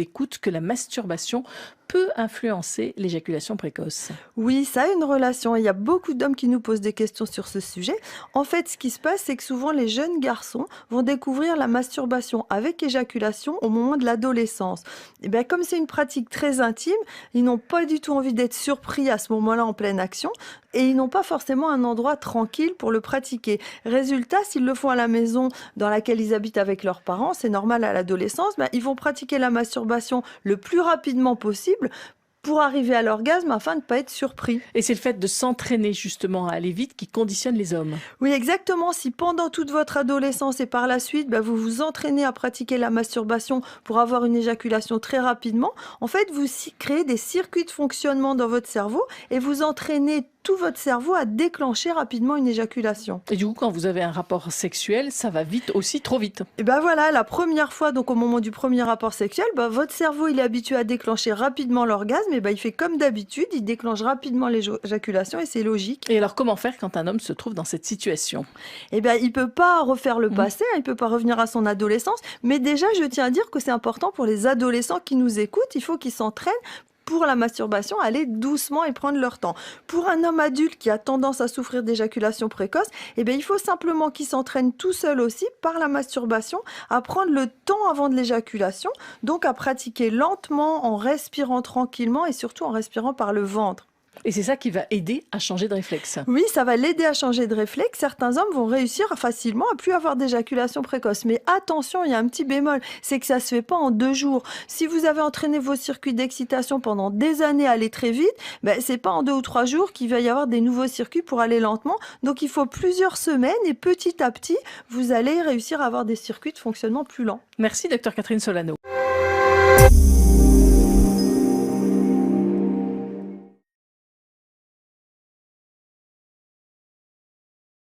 écoute que la masturbation peut influencer l'éjaculation précoce. Oui, ça a une relation. Il y a beaucoup d'hommes qui nous posent des questions sur ce sujet. En fait, ce qui se passe, c'est que souvent les jeunes garçons vont découvrir la masturbation avec éjaculation au moment de l'adolescence. Et bien, comme c'est une pratique très intime, ils n'ont pas du tout envie d'être surpris à ce moment-là en pleine action et ils n'ont pas forcément un endroit tranquille pour le pratiquer. Résultat, s'ils le font à la maison dans laquelle ils habitent avec leurs parents, c'est normal à l'adolescence, ben, ils vont pratiquer la masturbation le plus rapidement possible pour arriver à l'orgasme afin de ne pas être surpris. Et c'est le fait de s'entraîner justement à aller vite qui conditionne les hommes. Oui, exactement. Si pendant toute votre adolescence et par la suite, vous vous entraînez à pratiquer la masturbation pour avoir une éjaculation très rapidement, en fait, vous créez des circuits de fonctionnement dans votre cerveau et vous entraînez tout votre cerveau à déclencher rapidement une éjaculation. Et du coup, quand vous avez un rapport sexuel, ça va vite aussi, trop vite. Et ben voilà, la première fois, donc au moment du premier rapport sexuel, votre cerveau il est habitué à déclencher rapidement l'orgasme, et il fait comme d'habitude, il déclenche rapidement l'éjaculation et c'est logique. Et alors, comment faire quand un homme se trouve dans cette situation? Eh bien, il peut pas refaire le passé, il peut pas revenir à son adolescence, mais déjà, je tiens à dire que c'est important pour les adolescents qui nous écoutent, il faut qu'ils s'entraînent pour la masturbation, aller doucement et prendre leur temps. Pour un homme adulte qui a tendance à souffrir d'éjaculation précoce, il faut simplement qu'il s'entraîne tout seul aussi par la masturbation à prendre le temps avant de l'éjaculation, donc à pratiquer lentement en respirant tranquillement et surtout en respirant par le ventre. Et c'est ça qui va aider à changer de réflexe. Oui, ça va l'aider à changer de réflexe. Certains hommes vont réussir facilement à plus avoir d'éjaculation précoce. Mais attention, il y a un petit bémol, c'est que ça se fait pas en 2 jours. Si vous avez entraîné vos circuits d'excitation pendant des années à aller très vite, c'est pas en 2 ou 3 jours qu'il va y avoir des nouveaux circuits pour aller lentement. Donc il faut plusieurs semaines et petit à petit, vous allez réussir à avoir des circuits de fonctionnement plus lents. Merci, docteur Catherine Solano.